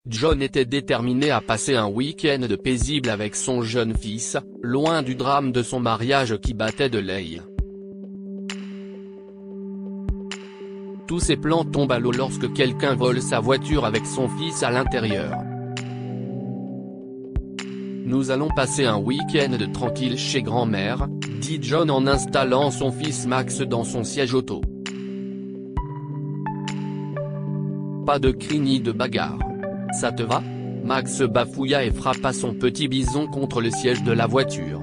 John était déterminé à passer un week-end paisible avec son jeune fils, loin du drame de son mariage qui battait de l'aile. Tous ses plans tombent à l'eau lorsque quelqu'un vole sa voiture avec son fils à l'intérieur. Nous allons passer un week-end tranquille chez grand-mère, dit John en installant son fils Max dans son siège auto. Pas de cris ni de bagarre. Ça te va ? Max bafouilla et frappa son petit bison contre le siège de la voiture.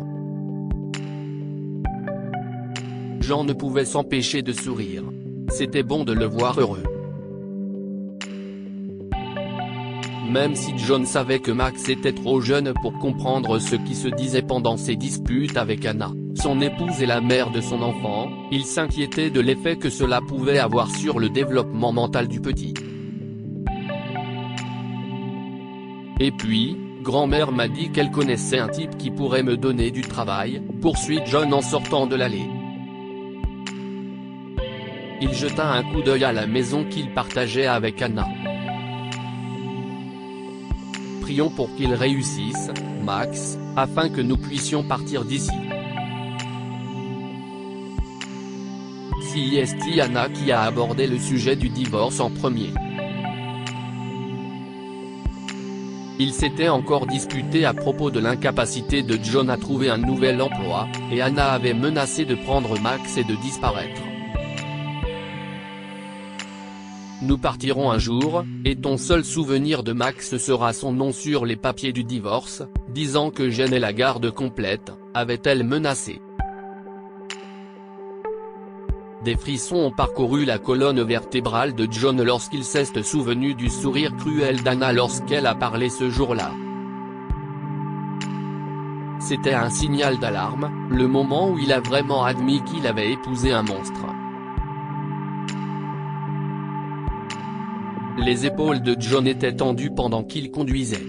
John ne pouvait s'empêcher de sourire. C'était bon de le voir heureux. Même si John savait que Max était trop jeune pour comprendre ce qui se disait pendant ses disputes avec Anna, son épouse et la mère de son enfant, il s'inquiétait de l'effet que cela pouvait avoir sur le développement mental du petit. Et puis, grand-mère m'a dit qu'elle connaissait un type qui pourrait me donner du travail, poursuit John en sortant de l'allée. Il jeta un coup d'œil à la maison qu'il partageait avec Anna. Prions pour qu'il réussisse, Max, afin que nous puissions partir d'ici. C'est Anna qui a abordé le sujet du divorce en premier. Ils s'étaient encore disputés à propos de l'incapacité de John à trouver un nouvel emploi, et Anna avait menacé de prendre Max et de disparaître. Nous partirons un jour, et ton seul souvenir de Max sera son nom sur les papiers du divorce, disant que gênait la garde complète, avait-elle menacé. Des frissons ont parcouru la colonne vertébrale de John lorsqu'il s'est souvenu du sourire cruel d'Anna lorsqu'elle a parlé ce jour-là. C'était un signal d'alarme, le moment où il a vraiment admis qu'il avait épousé un monstre. Les épaules de John étaient tendues pendant qu'il conduisait.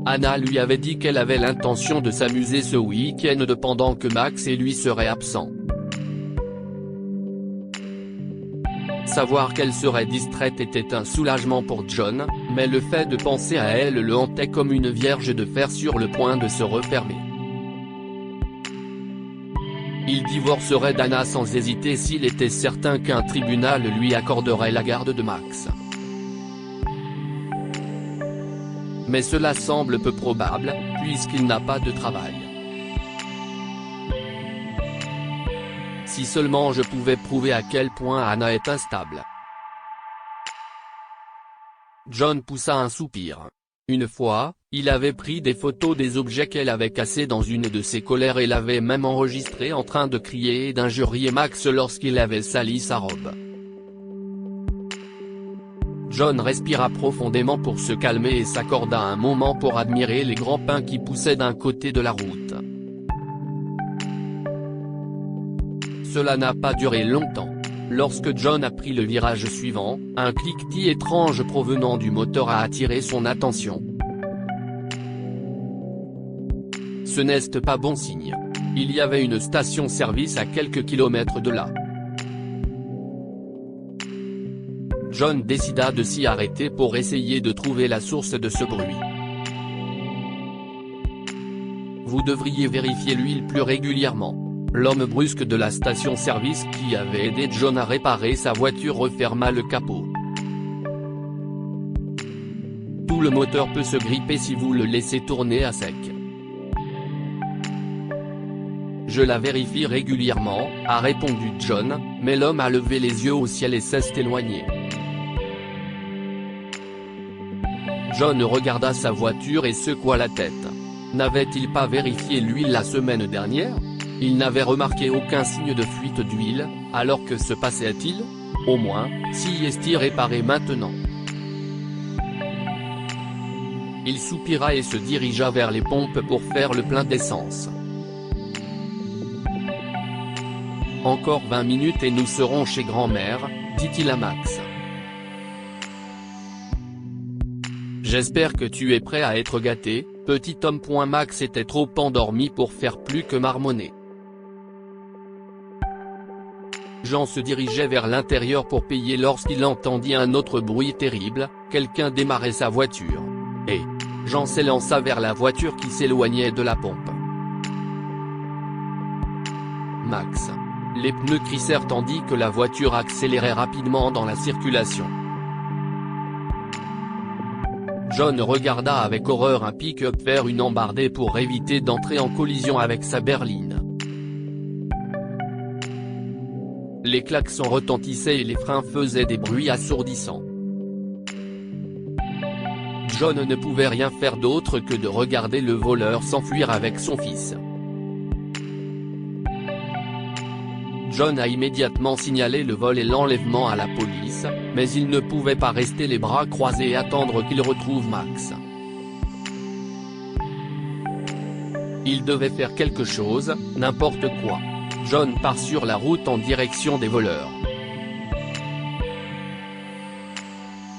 Anna lui avait dit qu'elle avait l'intention de s'amuser ce week-end pendant que Max et lui seraient absents. Savoir qu'elle serait distraite était un soulagement pour John, mais le fait de penser à elle le hantait comme une vierge de fer sur le point de se refermer. Il divorcerait d'Anna sans hésiter s'il était certain qu'un tribunal lui accorderait la garde de Max. Mais cela semble peu probable, puisqu'il n'a pas de travail. Si seulement je pouvais prouver à quel point Anna est instable. John poussa un soupir. Une fois, il avait pris des photos des objets qu'elle avait cassés dans une de ses colères et l'avait même enregistré en train de crier et d'injurier Max lorsqu'il avait sali sa robe. John respira profondément pour se calmer et s'accorda un moment pour admirer les grands pins qui poussaient d'un côté de la route. Cela n'a pas duré longtemps. Lorsque John a pris le virage suivant, un cliquetis étrange provenant du moteur a attiré son attention. Ce n'est pas bon signe. Il y avait une station-service à quelques kilomètres de là. John décida de s'y arrêter pour essayer de trouver la source de ce bruit. Vous devriez vérifier l'huile plus régulièrement. L'homme brusque de la station-service qui avait aidé John à réparer sa voiture referma le capot. Tout le moteur peut se gripper si vous le laissez tourner à sec. Je la vérifie régulièrement, a répondu John, mais l'homme a levé les yeux au ciel et s'est éloigné. John regarda sa voiture et secoua la tête. N'avait-il pas vérifié l'huile la semaine dernière ? Il n'avait remarqué aucun signe de fuite d'huile, alors que se passait-il ? Au moins, si est-il réparé maintenant. Il soupira et se dirigea vers les pompes pour faire le plein d'essence. Encore 20 minutes et nous serons chez grand-mère, dit-il à Max. J'espère que tu es prêt à être gâté, petit homme. Max était trop endormi pour faire plus que marmonner. Jean se dirigeait vers l'intérieur pour payer lorsqu'il entendit un autre bruit terrible, quelqu'un démarrait sa voiture. Et Jean s'élança vers la voiture qui s'éloignait de la pompe. Max. Les pneus crissèrent tandis que la voiture accélérait rapidement dans la circulation. John regarda avec horreur un pick-up faire une embardée pour éviter d'entrer en collision avec sa berline. Les klaxons retentissaient et les freins faisaient des bruits assourdissants. John ne pouvait rien faire d'autre que de regarder le voleur s'enfuir avec son fils. John a immédiatement signalé le vol et l'enlèvement à la police, mais il ne pouvait pas rester les bras croisés et attendre qu'il retrouve Max. Il devait faire quelque chose, n'importe quoi. John part sur la route en direction des voleurs.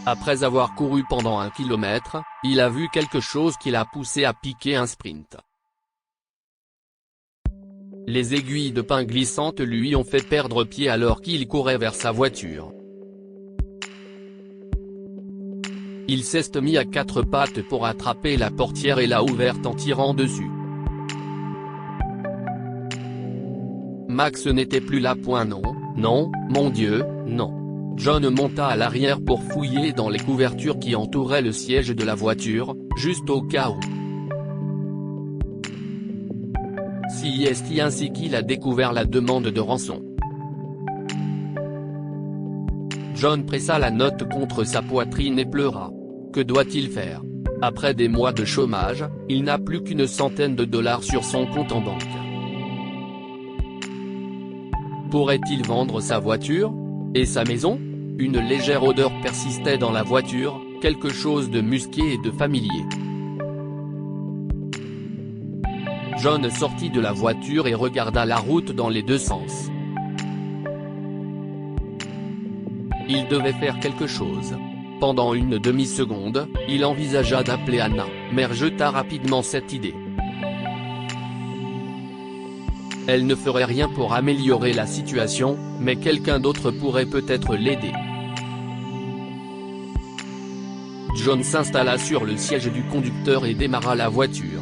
Après avoir couru pendant 1 kilomètre, il a vu quelque chose qui l'a poussé à piquer un sprint. Les aiguilles de pin glissantes lui ont fait perdre pied alors qu'il courait vers sa voiture. Il s'est mis à 4 pattes pour attraper la portière et l'a ouverte en tirant dessus. Max n'était plus là. Non, non, mon Dieu, non. John monta à l'arrière pour fouiller dans les couvertures qui entouraient le siège de la voiture, juste au cas où. C'est ainsi qu'il a découvert la demande de rançon. John pressa la note contre sa poitrine et pleura. Que doit-il faire? Après des mois de chômage, il n'a plus qu'une centaine de dollars sur son compte en banque. Pourrait-il vendre sa voiture? Et sa maison? Une légère odeur persistait dans la voiture, quelque chose de musqué et de familier. John sortit de la voiture et regarda la route dans les deux sens. Il devait faire quelque chose. Pendant une demi-seconde, il envisagea d'appeler Anna, mais rejeta rapidement cette idée. Elle ne ferait rien pour améliorer la situation, mais quelqu'un d'autre pourrait peut-être l'aider. John s'installa sur le siège du conducteur et démarra la voiture.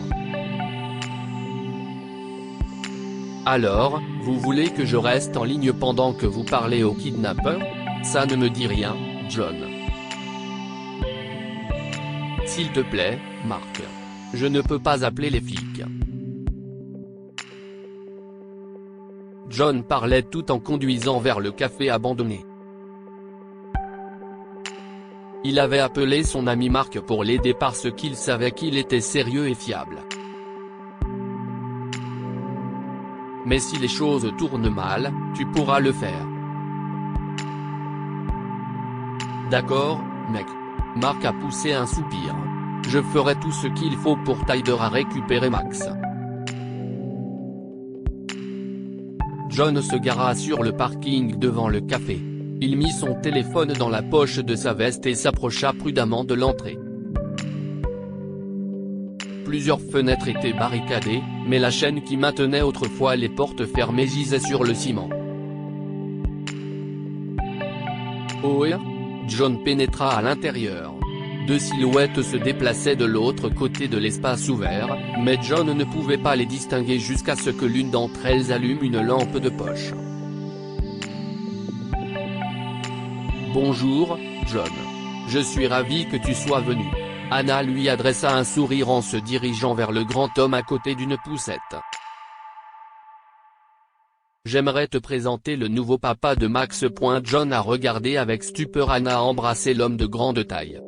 Alors, vous voulez que je reste en ligne pendant que vous parlez au kidnappeur? Ça ne me dit rien, John. S'il te plaît, Mark. Je ne peux pas appeler les flics. John parlait tout en conduisant vers le café abandonné. Il avait appelé son ami Mark pour l'aider parce qu'il savait qu'il était sérieux et fiable. Mais si les choses tournent mal, tu pourras le faire. D'accord, mec. Mark a poussé un soupir. Je ferai tout ce qu'il faut pour t'aider à récupérer Max. John se gara sur le parking devant le café. Il mit son téléphone dans la poche de sa veste et s'approcha prudemment de l'entrée. Plusieurs fenêtres étaient barricadées, mais la chaîne qui maintenait autrefois les portes fermées gisait sur le ciment. Oh et John pénétra à l'intérieur. 2 silhouettes se déplaçaient de l'autre côté de l'espace ouvert, mais John ne pouvait pas les distinguer jusqu'à ce que l'une d'entre elles allume une lampe de poche. Bonjour, John. Je suis ravi que tu sois venu. Anna lui adressa un sourire en se dirigeant vers le grand homme à côté d'une poussette. J'aimerais te présenter le nouveau papa de Max. John a regardé avec stupeur Anna embrasser l'homme de grande taille.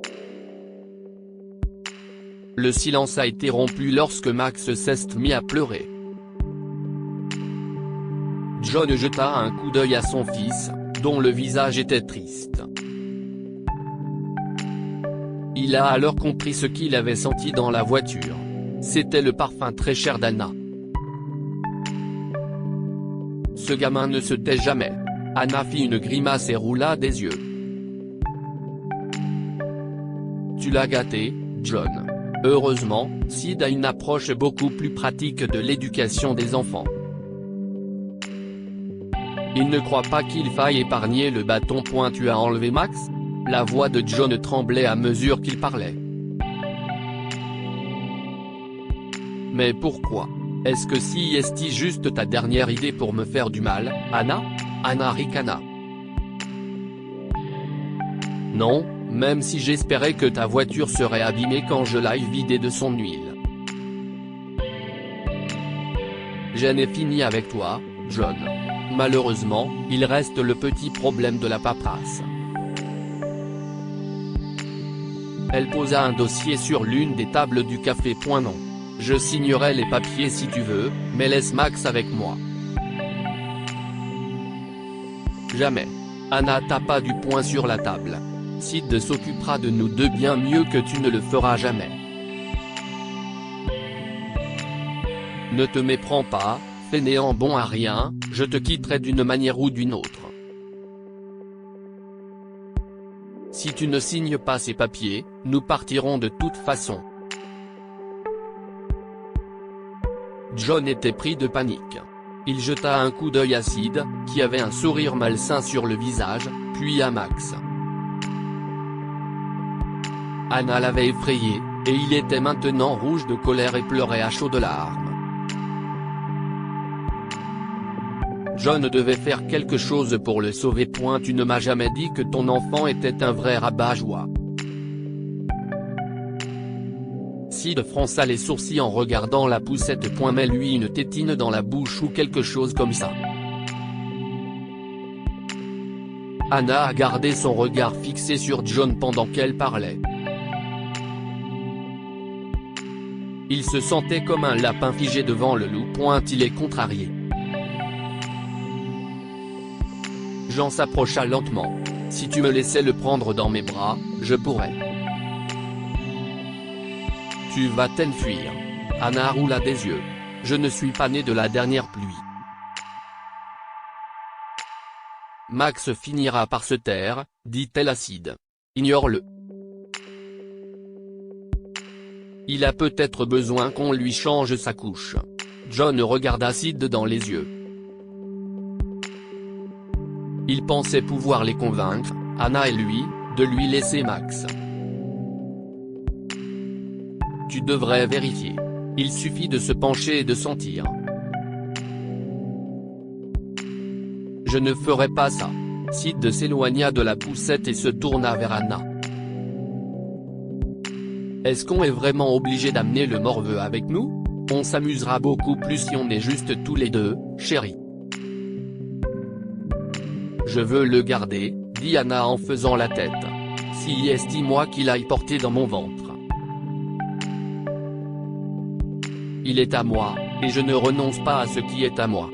Le silence a été rompu lorsque Max s'est mis à pleurer. John jeta un coup d'œil à son fils, dont le visage était triste. Il a alors compris ce qu'il avait senti dans la voiture. C'était le parfum très cher d'Anna. Ce gamin ne se tait jamais. Anna fit une grimace et roula des yeux. Tu l'as gâté, John. Heureusement, Sid a une approche beaucoup plus pratique de l'éducation des enfants. Il ne croit pas qu'il faille épargner le bâton. Tu as enlevé Max ? La voix de John tremblait à mesure qu'il parlait. Mais pourquoi ? Est-ce que c'est juste ta dernière idée pour me faire du mal, Anna ? Anna ricana. Non, même si j'espérais que ta voiture serait abîmée quand je l'ai vidée de son huile. J'en ai fini avec toi, John. Malheureusement, il reste le petit problème de la paperasse. Elle posa un dossier sur l'une des tables du café. Non. Je signerai les papiers si tu veux, mais laisse Max avec moi. Jamais. Anna tapa du poing sur la table. Sid s'occupera de nous deux bien mieux que tu ne le feras jamais. Ne te méprends pas, fainéant bon à rien, je te quitterai d'une manière ou d'une autre. Si tu ne signes pas ces papiers, nous partirons de toute façon. John était pris de panique. Il jeta un coup d'œil à Sid, qui avait un sourire malsain sur le visage, puis à Max. Anna l'avait effrayé, et il était maintenant rouge de colère et pleurait à chaudes larmes. John devait faire quelque chose pour le sauver. Tu ne m'as jamais dit que ton enfant était un vrai rabat-joie. Sid fronça les sourcils en regardant la poussette. Mets-lui une tétine dans la bouche ou quelque chose comme ça. Anna a gardé son regard fixé sur John pendant qu'elle parlait. Il se sentait comme un lapin figé devant le loup. Il est contrarié. Jean s'approcha lentement. Si tu me laissais le prendre dans mes bras, je pourrais. Tu vas t'enfuir. Anna roula des yeux. Je ne suis pas né de la dernière pluie. Max finira par se taire, dit-elle à Sid. Ignore-le. Il a peut-être besoin qu'on lui change sa couche. John regarda Sid dans les yeux. Il pensait pouvoir les convaincre, Anna et lui, de lui laisser Max. Tu devrais vérifier. Il suffit de se pencher et de sentir. Je ne ferai pas ça. Sid s'éloigna de la poussette et se tourna vers Anna. Est-ce qu'on est vraiment obligé d'amener le morveux avec nous ? On s'amusera beaucoup plus si on est juste tous les deux, chérie. Je veux le garder, dit Anna en faisant la tête. Si est-moi qui l'aille porter dans mon ventre. Il est à moi, et je ne renonce pas à ce qui est à moi.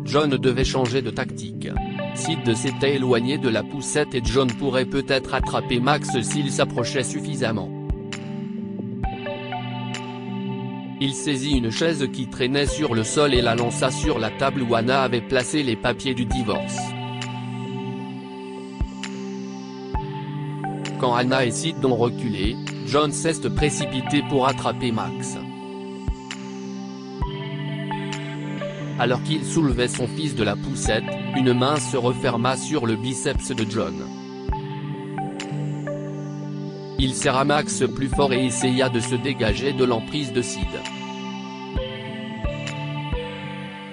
John devait changer de tactique. Sid s'était éloigné de la poussette et John pourrait peut-être attraper Max s'il s'approchait suffisamment. Il saisit une chaise qui traînait sur le sol et la lança sur la table où Anna avait placé les papiers du divorce. Quand Anna et Sid ont reculé, John s'est précipité pour attraper Max. Alors qu'il soulevait son fils de la poussette, une main se referma sur le biceps de John. Il serra Max plus fort et essaya de se dégager de l'emprise de Sid.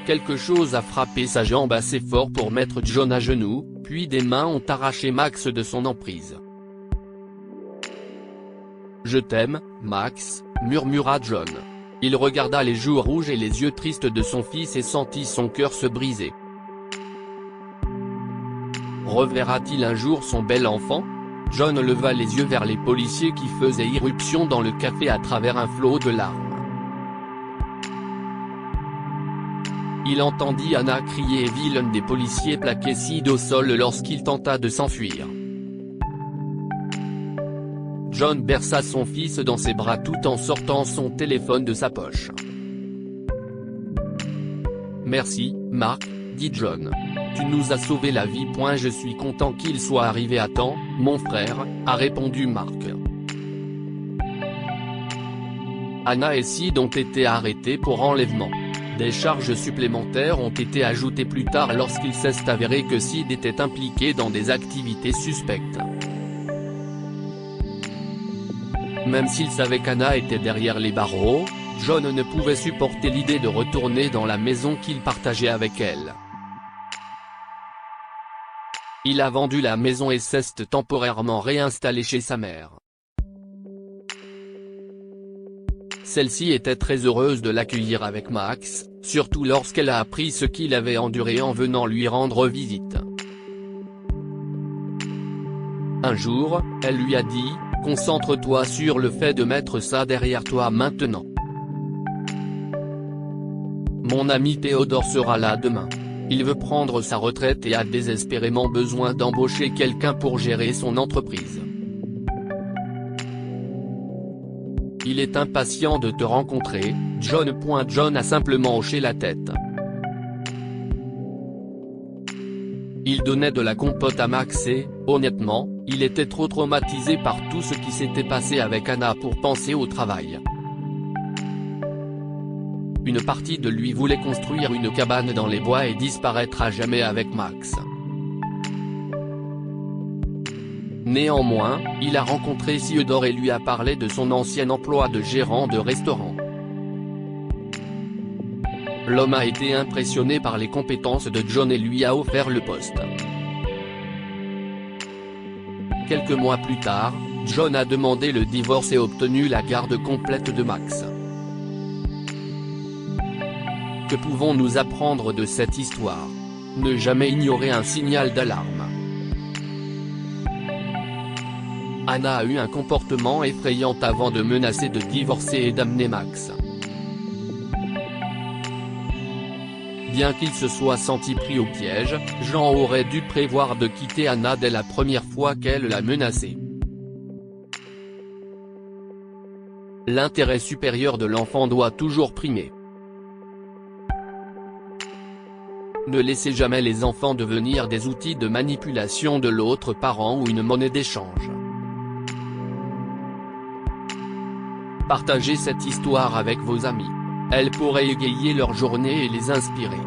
Quelque chose a frappé sa jambe assez fort pour mettre John à genoux, puis des mains ont arraché Max de son emprise. « Je t'aime, Max », murmura John. Il regarda les joues rouges et les yeux tristes de son fils et sentit son cœur se briser. Reverra-t-il un jour son bel enfant ? John leva les yeux vers les policiers qui faisaient irruption dans le café à travers un flot de larmes. Il entendit Anna crier et vit l'un des policiers plaquer Sid au sol lorsqu'il tenta de s'enfuir. John berça son fils dans ses bras tout en sortant son téléphone de sa poche. « Merci, Mark », dit John. « Tu nous as sauvé la vie. Je suis content qu'il soit arrivé à temps, mon frère », a répondu Mark. Anna et Sid ont été arrêtés pour enlèvement. Des charges supplémentaires ont été ajoutées plus tard lorsqu'il s'est avéré que Sid était impliqué dans des activités suspectes. Même s'il savait qu'Anna était derrière les barreaux, John ne pouvait supporter l'idée de retourner dans la maison qu'il partageait avec elle. Il a vendu la maison et s'est temporairement réinstallé chez sa mère. Celle-ci était très heureuse de l'accueillir avec Max, surtout lorsqu'elle a appris ce qu'il avait enduré en venant lui rendre visite. Un jour, elle lui a dit « Concentre-toi sur le fait de mettre ça derrière toi maintenant. Mon ami Théodore sera là demain. Il veut prendre sa retraite et a désespérément besoin d'embaucher quelqu'un pour gérer son entreprise. Il est impatient de te rencontrer. » John a simplement hoché la tête. Il donnait de la compote à Max et, honnêtement, il était trop traumatisé par tout ce qui s'était passé avec Anna pour penser au travail. Une partie de lui voulait construire une cabane dans les bois et disparaître à jamais avec Max. Néanmoins, il a rencontré Théodore et lui a parlé de son ancien emploi de gérant de restaurant. L'homme a été impressionné par les compétences de John et lui a offert le poste. Quelques mois plus tard, John a demandé le divorce et obtenu la garde complète de Max. Que pouvons-nous apprendre de cette histoire? Ne jamais ignorer un signal d'alarme. Anna a eu un comportement effrayant avant de menacer de divorcer et d'amener Max. Bien qu'il se soit senti pris au piège, Jean aurait dû prévoir de quitter Anna dès la première fois qu'elle l'a menacé. L'intérêt supérieur de l'enfant doit toujours primer. Ne laissez jamais les enfants devenir des outils de manipulation de l'autre parent ou une monnaie d'échange. Partagez cette histoire avec vos amis. Elle pourrait égayer leur journée et les inspirer.